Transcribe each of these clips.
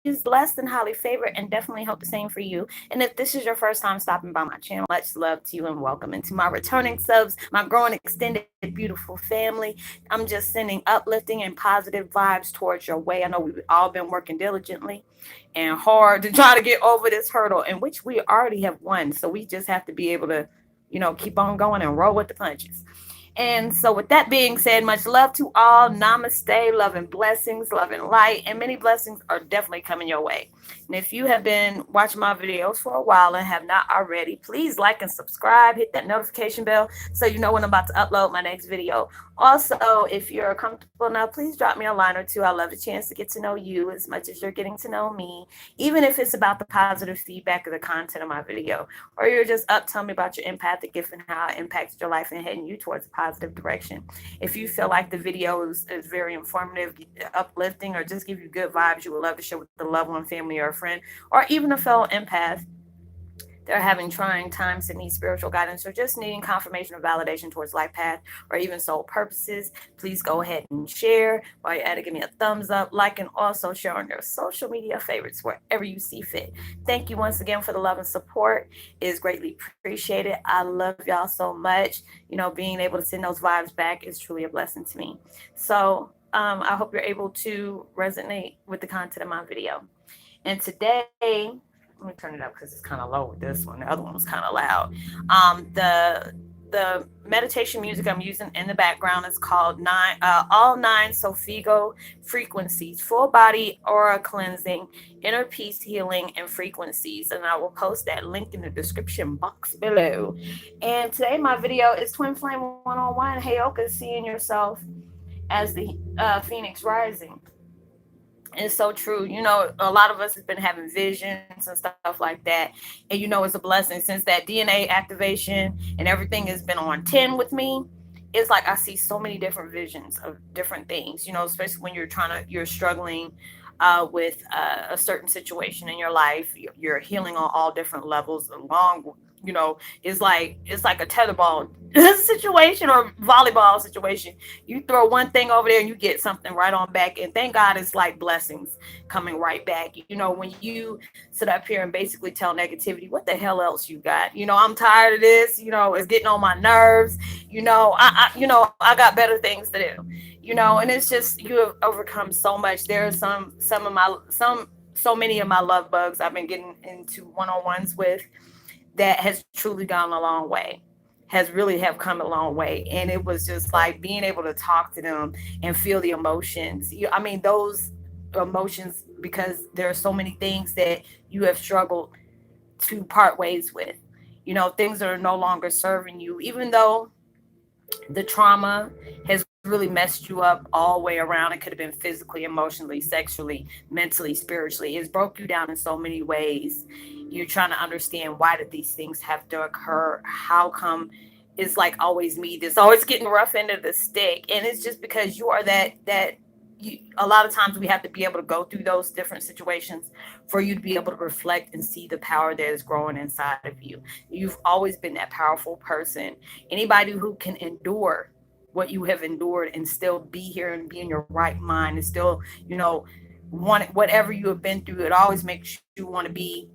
She's blessed and highly favored, and definitely hope the same for you. And if this is your first time stopping by my channel, much love to you and welcome. And to my returning subs, my growing, extended, beautiful family, I'm just sending uplifting and positive vibes towards your way. I know we've all been working diligently and hard to try to get over this hurdle, in which we already have won. So we just have to be able to, keep on going and roll with the punches. And so, with that being said, much love to all. Namaste, love and blessings, love and light, and many blessings are definitely coming your way. And if you have been watching my videos for a while and have not already, please like and subscribe, hit that notification bell so you know when I'm about to upload my next video. Also, if you're comfortable enough, please drop me a line or two. I love the chance to get to know you as much as you're getting to know me, even if it's about the positive feedback of the content of my video, or you're just up telling me about your empathic gift and how it impacted your life and heading you towards a positive direction. If you feel like the video is very informative, uplifting, or just give you good vibes, you would love to share with a loved one, family, or a friend, or even a fellow empath, they're having trying times and need spiritual guidance or just needing confirmation or validation towards life path or even soul purposes, please go ahead and share. While you're at it, give me a thumbs up, like, and also share on your social media favorites wherever you see fit. Thank you once again for the love and support. It is greatly appreciated. I love y'all so much. Being able to send those vibes back is truly a blessing to me. So I hope you're able to resonate with the content of my video. And today, let me turn it up because it's kind of low with this one. The other one was kind of loud. The meditation music I'm using in the background is called all nine Sophigo frequencies, full body aura cleansing, inner peace healing, and frequencies. And I will post that link in the description box below. And today my video is Twin Flame 101, Heyokas, seeing yourself as the Phoenix rising. It's so true. A lot of us have been having visions and stuff like that. And it's a blessing since that DNA activation and everything has been on 10 with me. It's like I see so many different visions of different things, especially when you're struggling with a certain situation in your life. You're healing on all different levels along, it's like a tetherball situation or volleyball situation. You throw one thing over there and you get something right on back. And thank God it's like blessings coming right back. When you sit up here and basically tell negativity, what the hell else you got? I'm tired of this. It's getting on my nerves. I got better things to do. And it's just you have overcome so much. There are so many of my love bugs I've been getting into one-on-ones with that has truly gone a long way, has really have come a long way. And it was just like being able to talk to them and feel the emotions. Those emotions, because there are so many things that you have struggled to part ways with, things that are no longer serving you, even though the trauma has really messed you up all the way around. It could have been physically, emotionally, sexually, mentally, spiritually. It's broke you down in so many ways. You're trying to understand, why did these things have to occur? How come it's like always me that's always getting the rough end of the stick? And it's just because you are a lot of times we have to be able to go through those different situations for you to be able to reflect and see the power that is growing inside of you. You've always been that powerful person. Anybody who can endure what you have endured and still be here and be in your right mind and still, want whatever you have been through, it always makes you want to be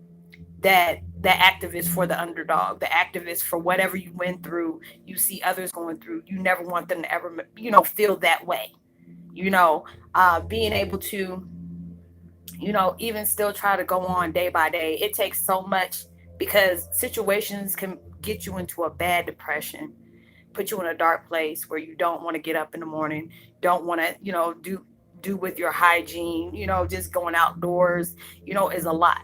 that activist for the underdog, the activist for whatever you went through. You see others going through, you never want them to ever, feel that way. Being able to, even still try to go on day by day. It takes so much, because situations can get you into a bad depression, put you in a dark place where you don't want to get up in the morning, don't want to, do with your hygiene, just going outdoors, is a lot.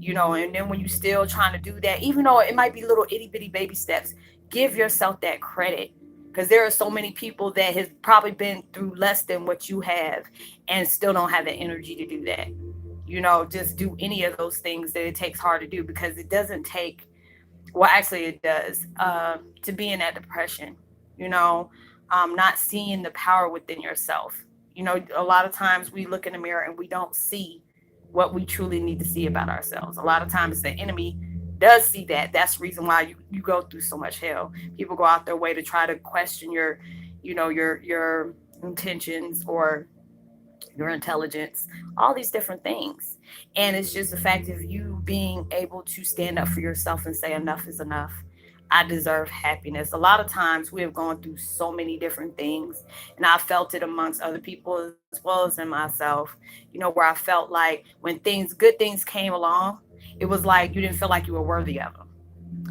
And then when you still trying to do that, even though it might be little itty bitty baby steps, give yourself that credit, because there are so many people that has probably been through less than what you have and still don't have the energy to do that. Just do any of those things that it takes hard to do, because it doesn't take, well, actually it does, to be in that depression, not seeing the power within yourself. A lot of times we look in the mirror and we don't see what we truly need to see about ourselves. A lot of times the enemy does see that. That's the reason why you go through so much hell. People go out their way to try to question your intentions, or your intelligence, all these different things. And it's just the fact of you being able to stand up for yourself and say, enough is enough. I deserve happiness. A lot of times we have gone through so many different things, and I felt it amongst other people as well as in myself, where I felt like when good things came along, it was like you didn't feel like you were worthy of them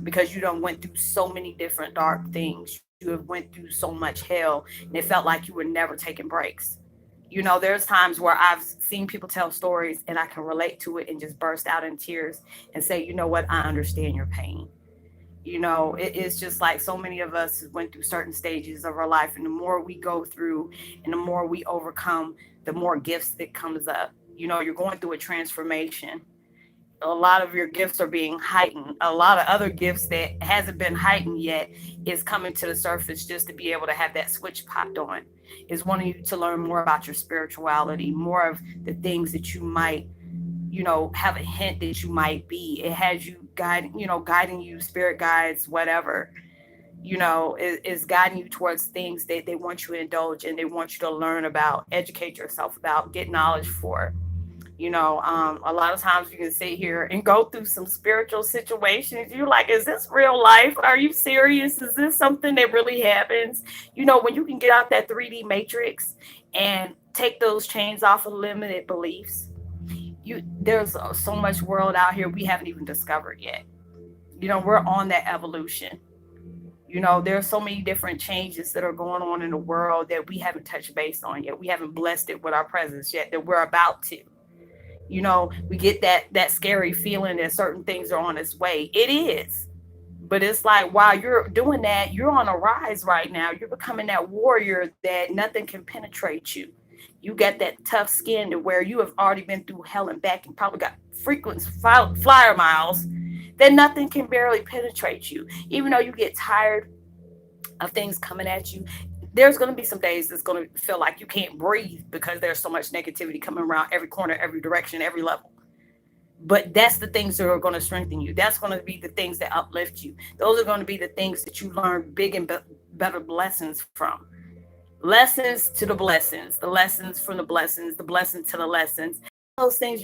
because you done went through so many different dark things. You have went through so much hell, and it felt like you were never taking breaks. There's times where I've seen people tell stories and I can relate to it and just burst out in tears and say, you know what, I understand your pain. It's just like so many of us went through certain stages of our life, and the more we go through and the more we overcome, the more gifts that comes up. You're going through a transformation. A lot of your gifts are being heightened. A lot of other gifts that hasn't been heightened yet is coming to the surface just to be able to have that switch popped on. Is wanting you to learn more about your spirituality, more of the things that you might, have a hint that you might be. It has you guiding you, spirit guides, whatever, is guiding you towards things that they want you to indulge in, they want you to learn about, educate yourself about, get knowledge for. A lot of times you can sit here and go through some spiritual situations. You're like, is this real life? Are you serious? Is this something that really happens? When you can get out that 3D matrix and take those chains off of limited beliefs, there's so much world out here we haven't even discovered yet. We're on that evolution. There's so many different changes that are going on in the world that we haven't touched base on yet. We haven't blessed it with our presence yet, that we're about to. We get that scary feeling that certain things are on its way. It is. But it's like while you're doing that, you're on a rise right now. You're becoming that warrior that nothing can penetrate you. You got that tough skin to where you have already been through hell and back and probably got frequent flyer miles that nothing can barely penetrate you. Even though you get tired of things coming at you, there's going to be some days that's going to feel like you can't breathe because there's so much negativity coming around every corner, every direction, every level. But that's the things that are going to strengthen you. That's going to be the things that uplift you. Those are going to be the things that you learn big and better lessons from. Lessons to the lessons from the blessings to the lessons. Those things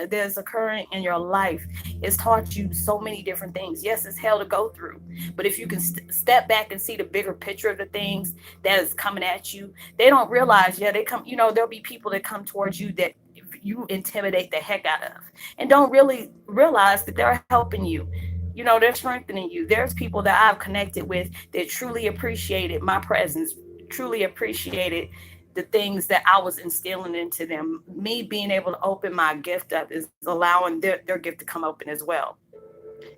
there's occurring in your life is taught you so many different things. Yes, it's hell to go through, but if you can step back and see the bigger picture of the things that is coming at you, they don't realize. Yeah, they come. There'll be people that come towards you that you intimidate the heck out of, and don't really realize that they're helping you. They're strengthening you. There's people that I've connected with that truly appreciated my presence, truly appreciated the things that I was instilling into them. Me being able to open my gift up is allowing their gift to come open as well.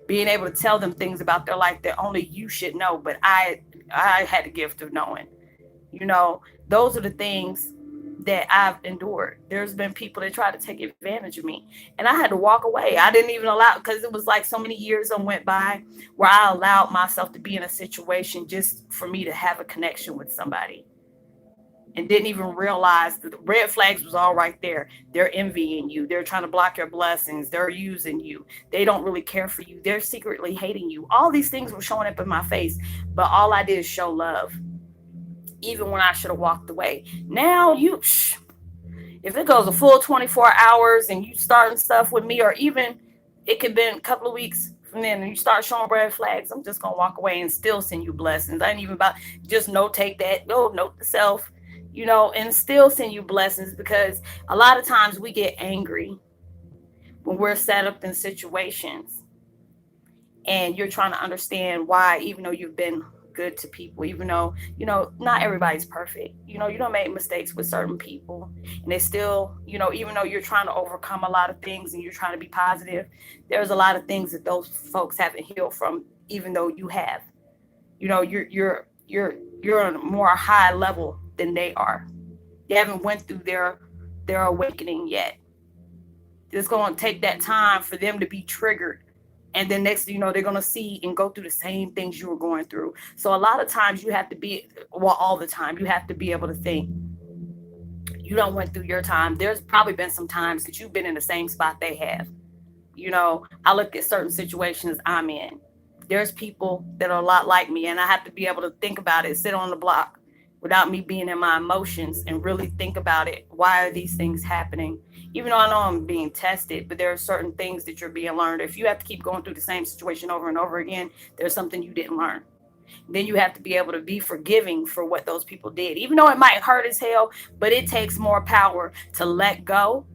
Being able to tell them things about their life that only you should know, but I had the gift of knowing. Those are the things that I've endured. There's been people that tried to take advantage of me, and I had to walk away. I didn't even allow, because it was like so many years that went by where I allowed myself to be in a situation just for me to have a connection with somebody, and didn't even realize that the red flags was all right there. They're envying you. They're trying to block your blessings. They're using you. They don't really care for you. They're secretly hating you. All these things were showing up in my face, but all I did is show love, even when I should have walked away. Now if it goes a full 24 hours and you starting stuff with me, or even it could be a couple of weeks from then and you start showing red flags, I'm just going to walk away and still send you blessings. I ain't even about just take that, note to self, and still send you blessings, because a lot of times we get angry when we're set up in situations and you're trying to understand why, even though you've been good to people, even though not everybody's perfect, you don't make mistakes with certain people, and they still, even though you're trying to overcome a lot of things and you're trying to be positive, there's a lot of things that those folks haven't healed from, even though you have. You're on a more high level than they are. They haven't went through their awakening yet. It's going to take that time for them to be triggered, and then next they're going to see and go through the same things you were going through. So a lot of times you have to be, all the time, you have to be able to think, you don't went through your time. There's probably been some times that you've been in the same spot they have. I look at certain situations I'm in. There's people that are a lot like me, and I have to be able to think about it, sit on the block, without me being in my emotions and really think about it. Why are these things happening? Even though I know I'm being tested, but there are certain things that you're being learned. If you have to keep going through the same situation over and over again, there's something you didn't learn. Then you have to be able to be forgiving for what those people did, even though it might hurt as hell. But it takes more power to let go,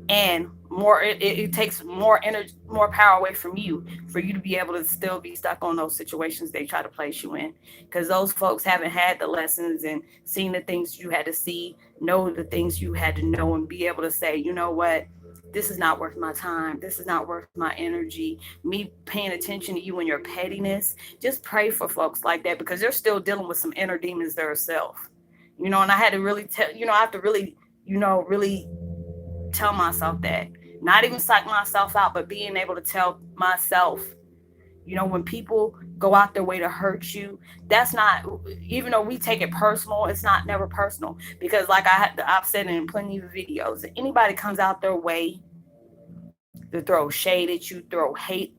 and more it takes more energy, more power away from you, for you to be able to still be stuck on those situations they try to place you in, because those folks haven't had the lessons and seen the things you had to see, know the things you had to know, and be able to say, you know what, this is not worth my time, this is not worth my energy, me paying attention to you and your pettiness. Just pray for folks like that, because they're still dealing with some inner demons themselves. And I had to really tell, I have to really, really tell myself that. Not even psych myself out, but being able to tell myself, when people go out their way to hurt you, that's not, even though we take it personal, it's not never personal. Because like I've said in plenty of videos, if anybody comes out their way to throw shade at you, throw hate,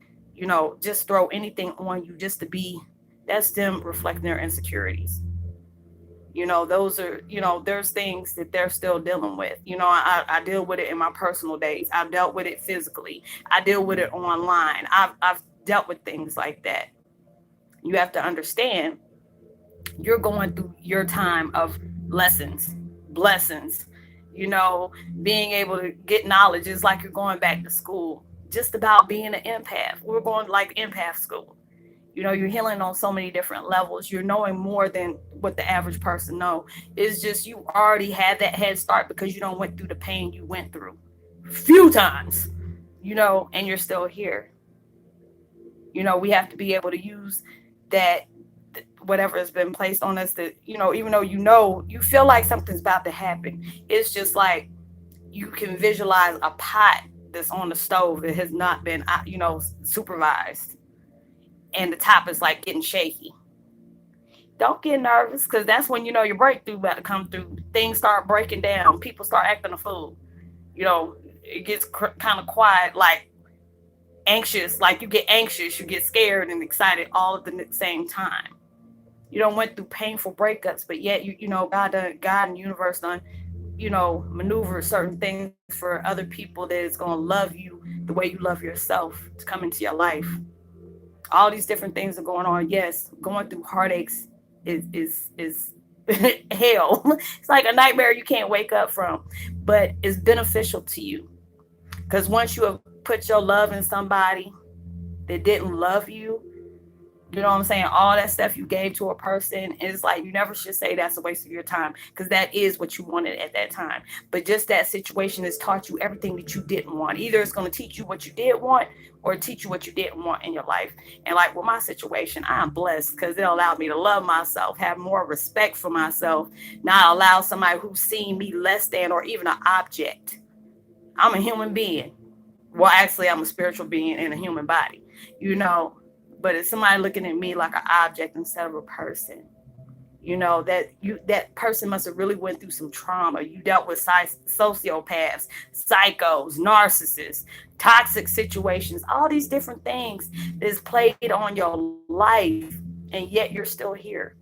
just throw anything on you just to be, that's them reflecting their insecurities. Those are, there's things that they're still dealing with. I deal with it in my personal days. I've dealt with it physically. I deal with it online. I've dealt with things like that. You have to understand, you're going through your time of lessons, blessings, being able to get knowledge is like you're going back to school, just about being an empath. We're going like empath school. You're healing on so many different levels. You're knowing more than what the average person know. It's just you already had that head start because you don't went through the pain you went through few times, and you're still here. We have to be able to use that, whatever has been placed on us, that, even though you feel like something's about to happen, it's just like you can visualize a pot that's on the stove that has not been, supervised, and the top is like getting shaky. Don't get nervous, because that's when your breakthrough about to come through. Things start breaking down. People start acting a fool. It gets kind of quiet, like anxious. Like you get anxious, you get scared and excited all at the same time. You don't went through painful breakups, but yet God and universe done, maneuver certain things for other people that is gonna love you the way you love yourself to come into your life. All these different things are going on. Yes, going through heartaches is hell. It's like a nightmare you can't wake up from, but it's beneficial to you, because once you have put your love in somebody that didn't love you, you know what I'm saying? All that stuff you gave to a person, it's like you never should say that's a waste of your time, because that is what you wanted at that time. But just that situation has taught you everything that you didn't want. Either it's going to teach you what you did want, or teach you what you didn't want in your life. And like with my situation, I'm blessed because it allowed me to love myself, have more respect for myself, not allow somebody who's seen me less than or even an object. I'm a human being. Well, actually, I'm a spiritual being in a human body, but it's somebody looking at me like an object instead of a person. That person must have really went through some trauma. You dealt with sociopaths, psychos, narcissists, toxic situations, all these different things that's played on your life, and yet you're still here.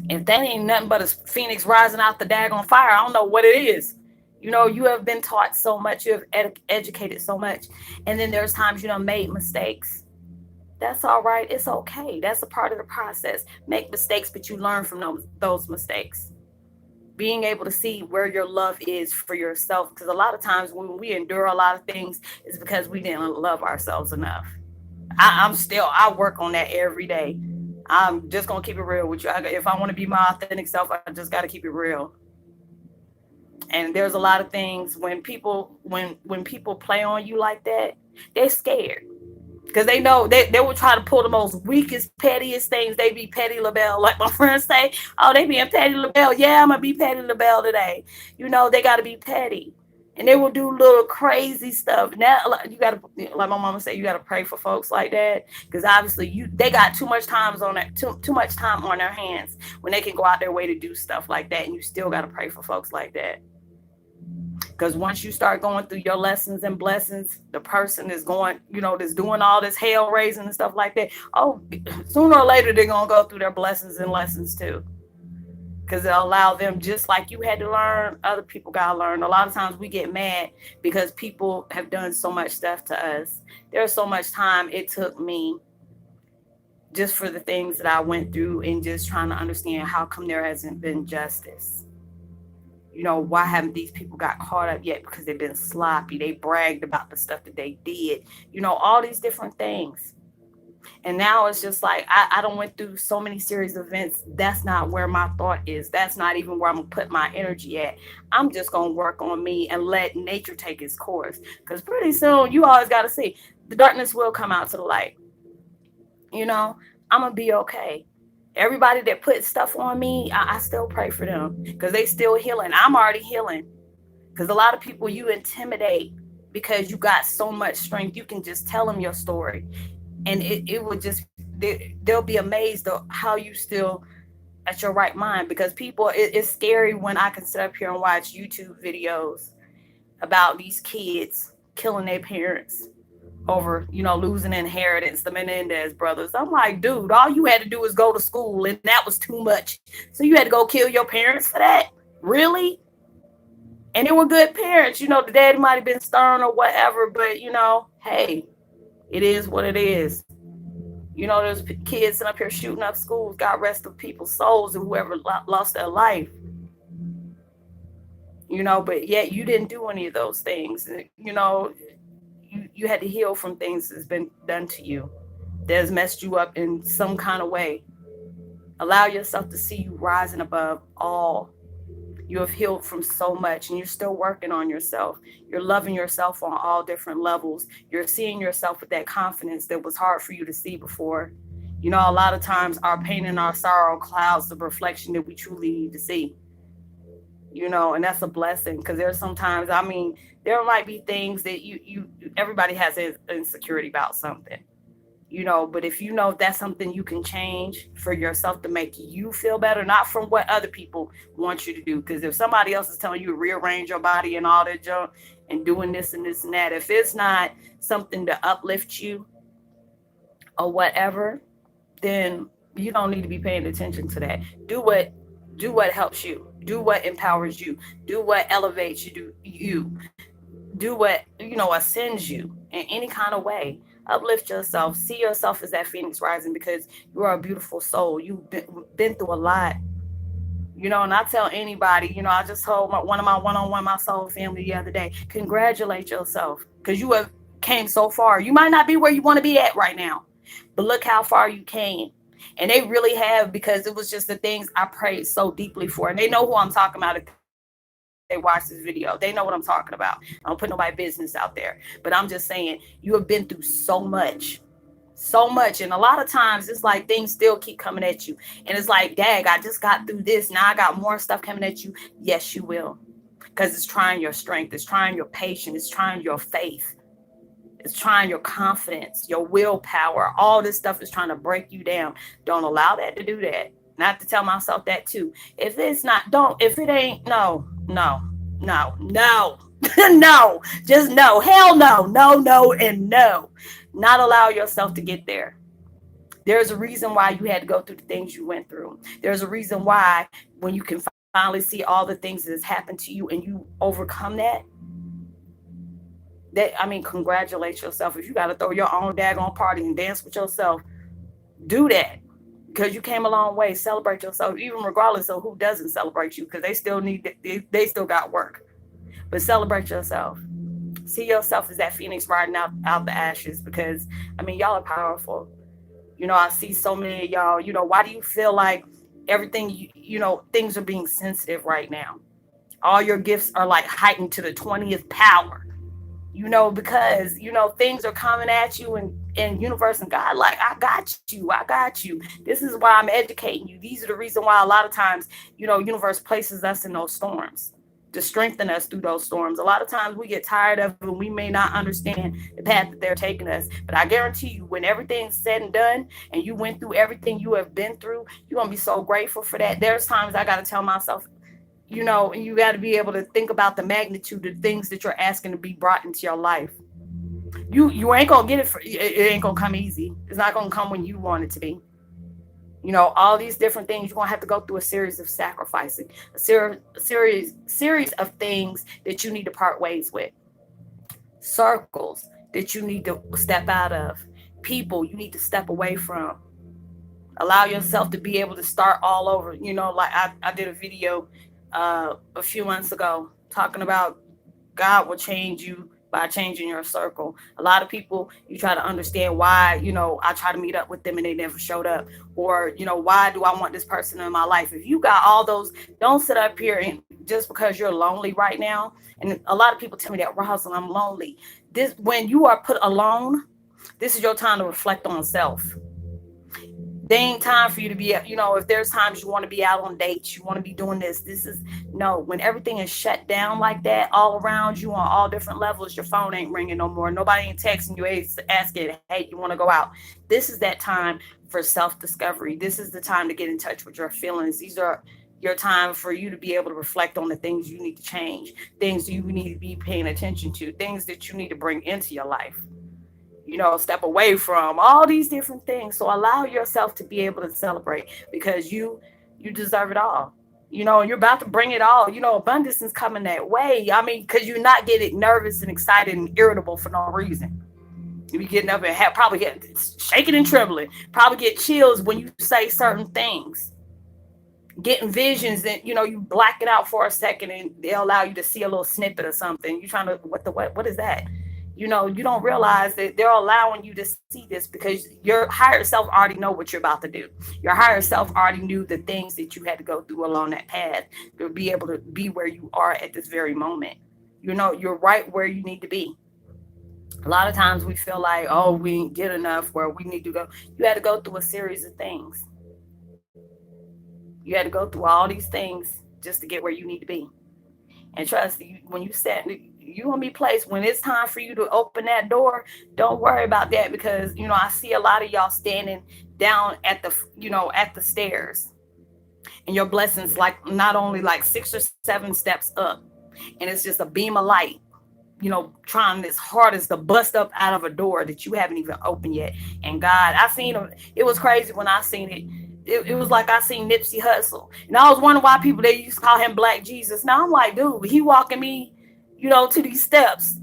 If that ain't nothing but a phoenix rising out the daggone fire, I don't know what it is. You have been taught so much, you have educated so much, and then there's times made mistakes. That's all right. It's okay. That's a part of the process. Make mistakes, but you learn from those mistakes. Being able to see where your love is for yourself, because a lot of times when we endure a lot of things, it's because we didn't love ourselves enough. I work on that every day. I'm just gonna keep it real with you. If I want to be my authentic self, I just got to keep it real. And there's a lot of things when people play on you like that, they're scared, because they know they will try to pull the most weakest, pettiest things. They be petty LaBelle, like my friends say. Oh, they being petty LaBelle. Yeah, I'm gonna be petty LaBelle today. They got to be petty, and they will do little crazy stuff. Now, you got to, like my mama said, you got to pray for folks like that, because obviously they got too much too much time on their hands when they can go out their way to do stuff like that, and you still got to pray for folks like that. Because once you start going through your lessons and blessings, the person is going, that's doing all this hell raising and stuff like that. Oh, sooner or later, they're going to go through their blessings and lessons too. because it'll allow them, just like you had to learn, other people got to learn. A lot of times we get mad because people have done so much stuff to us. There's so much time it took me just for the things that I went through and just trying to understand how come there hasn't been justice. Why haven't these people got caught up yet? Because they've been sloppy. They bragged about the stuff that they did, all these different things. And now it's just like, I don't went through so many series of events. That's not where my thought is. That's not even where I'm going to put my energy at. I'm just going to work on me and let nature take its course. Because pretty soon, you always got to see, the darkness will come out to the light. I'm going to be okay. Everybody that put stuff on me, I still pray for them because they still healing. I'm already healing. Because a lot of people you intimidate because you got so much strength. You can just tell them your story. And it would just, they'll be amazed at how you still at your right mind. Because people, it's scary when I can sit up here and watch YouTube videos about these kids killing their parents over, losing inheritance, the Menendez brothers. I'm like, dude, all you had to do is go to school, and that was too much. So you had to go kill your parents for that? Really? And they were good parents. The daddy might have been stern or whatever, but, hey, it is what it is. There's kids sitting up here shooting up schools. God rest of people's souls and whoever lost their life. But yet you didn't do any of those things. You had to heal from things that's been done to you that has messed you up in some kind of way. Allow yourself to see you rising above all. You have healed from so much, and you're still working on yourself. You're loving yourself on all different levels. You're seeing yourself with that confidence that was hard for you to see before. A lot of times our pain and our sorrow clouds the reflection that we truly need to see. And that's a blessing, because there's sometimes, there might be things that everybody has an insecurity about something, but if that's something you can change for yourself to make you feel better, not from what other people want you to do. Because if somebody else is telling you to rearrange your body and all that junk and doing this and this and that, if it's not something to uplift you or whatever, then you don't need to be paying attention to that. Do what helps you. Do what empowers you. Do what elevates you. Do what, ascends you in any kind of way. Uplift yourself. See yourself as that phoenix rising, because you are a beautiful soul. You've been through a lot. And I tell anybody, I just told one of my one-on-one, my soul family the other day, congratulate yourself, because you have came so far. You might not be where you want to be at right now, but look how far you came. And they really have, because it was just the things I prayed so deeply for. And they know who I'm talking about. If they watch this video, they know what I'm talking about. I don't put nobody's business out there. But I'm just saying, you have been through so much. And a lot of times it's like things still keep coming at you. And it's like, dag, I just got through this. Now I got more stuff coming at you. Yes, you will. Because it's trying your strength. It's trying your patience. It's trying your faith. It's trying your confidence, your willpower. All this stuff is trying to break you down. Don't allow that to do that. Not to tell myself that too. If it's not, if it ain't, no, no, just no, hell no, and no. Not allow yourself to get there. There's a reason why you had to go through the things you went through. There's a reason why when you can finally see all the things that has happened to you and you overcome that, congratulate yourself. If you got to throw your own daggone party and dance with yourself, do that, because you came a long way. Celebrate yourself, even regardless of who doesn't celebrate you, because they still they still got work. But celebrate yourself. See yourself as that phoenix riding out the ashes, because y'all are powerful. I see so many of y'all. Why do you feel like everything things are being sensitive right now? All your gifts are like heightened to the 20th power. Because, things are coming at you, and universe and God, like, I got you. This is why I'm educating you. These are the reason why a lot of times, universe places us in those storms to strengthen us through those storms. A lot of times we get tired of it and we may not understand the path that they're taking us. But I guarantee you, when everything's said and done and you went through everything you have been through, you're going to be so grateful for that. There's times I got to tell myself, and you got to be able to think about the magnitude of things that you're asking to be brought into your life. You ain't going to get it. It ain't going to come easy. It's not going to come when you want it to be. All these different things. You're gonna have to go through a series of sacrificing, a series of things that you need to part ways with, circles that you need to step out of, people you need to step away from. Allow yourself to be able to start all over. Like I did a video a few months ago talking about God will change you by changing your circle. A lot of people, you try to understand why, I try to meet up with them and they never showed up. Or, why do I want this person in my life? If you got all those, don't sit up here and just because you're lonely right now. And a lot of people tell me that, Rosalind, I'm lonely. When you are put alone, this is your time to reflect on self. There ain't time for you to be, if there's times you want to be out on dates, you want to be doing this is no. When everything is shut down like that all around you on all different levels, your phone ain't ringing no more, nobody ain't texting you asking, hey, you want to go out. This is that time for self-discovery. This is the time to get in touch with your feelings. These are your time for you to be able to reflect on the things you need to change, things you need to be paying attention to, things that you need to bring into your life, step away from all these different things. So allow yourself to be able to celebrate, because you deserve it all. You're about to bring it all. Abundance is coming that way. I mean, because you're not getting nervous and excited and irritable for no reason. You be getting up and probably get shaking and trembling, probably get chills when you say certain things, getting visions that you black it out for a second and they'll allow you to see a little snippet of something. You're trying to what is that? You don't realize that they're allowing you to see this because your higher self already know what you're about to do. Your higher self already knew the things that you had to go through along that path to be able to be where you are at this very moment. You're right where you need to be. A lot of times we feel like, oh, we didn't get enough where we need to go. You had to go through a series of things. You had to go through all these things just to get where you need to be. And trust you, when you set, you gonna be placed. When it's time for you to open that door, don't worry about that, because I see a lot of y'all standing down at the stairs, and your blessings like not only like 6 or 7 steps up, and it's just a beam of light. Trying as hard as to bust up out of a door that you haven't even opened yet. And God, I seen him. It was crazy when I seen it. It was like I seen Nipsey Hussle. And I was wondering why people, they used to call him Black Jesus. Now I'm like, dude, he walking me, to these steps.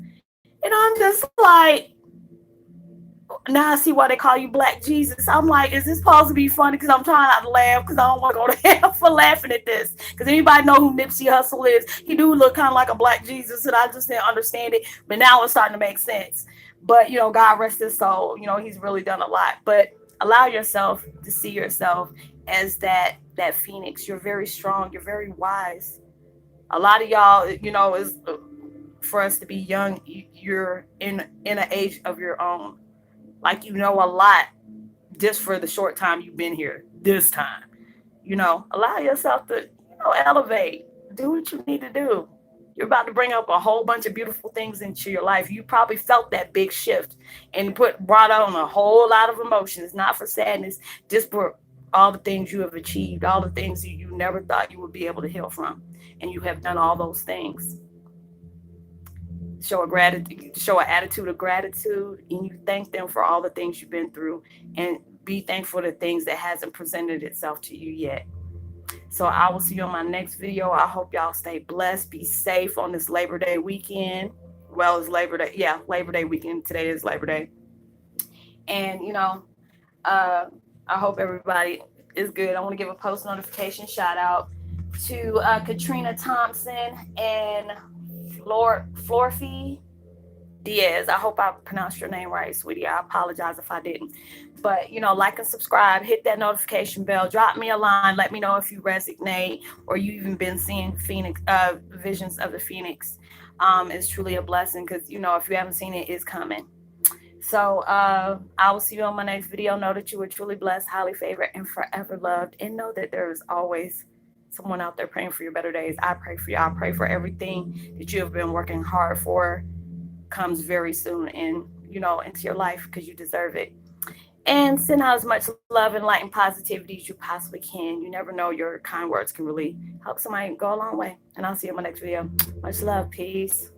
And I'm just like, now I see why they call you Black Jesus. I'm like, is this supposed to be funny? Because I'm trying not to laugh because I don't want to go to hell for laughing at this. Because anybody know who Nipsey Hussle is? He do look kind of like a Black Jesus, and I just didn't understand it. But now it's starting to make sense. But God rest his soul. He's really done a lot. But allow yourself to see yourself as that phoenix. You're very strong. You're very wise. A lot of y'all, is for us to be young. You're in an age of your own. Like a lot just for the short time you've been here this time. Allow yourself to, elevate. Do what you need to do. You're about to bring up a whole bunch of beautiful things into your life. You probably felt that big shift and brought on a whole lot of emotions, not for sadness, just for all the things you have achieved, all the things that you never thought you would be able to heal from. And you have done all those things. Show an attitude of gratitude, and you thank them for all the things you've been through, and be thankful for the things that hasn't presented itself to you yet. So I will see you on my next video. I hope y'all stay blessed, be safe on this Labor Day weekend. Well, it's Labor Day. Yeah, Labor Day weekend. Today is Labor Day. And, I hope everybody is good. I want to give a post notification shout out to Katrina Thompson and Florfie Diaz. I hope I pronounced your name right, sweetie. I apologize if I didn't. But, like and subscribe, hit that notification bell, drop me a line, let me know if you resonate or you even been seeing Phoenix visions of the Phoenix. It's truly a blessing because, if you haven't seen it, it's coming. So I will see you on my next video. Know that you are truly blessed, highly favored, and forever loved. And know that there is always someone out there praying for your better days. I pray for you. I pray for everything that you have been working hard for comes very soon and, into your life, because you deserve it. And send out as much love and light and positivity as you possibly can. You never know, your kind words can really help somebody go a long way. And I'll see you in my next video. Much love. Peace.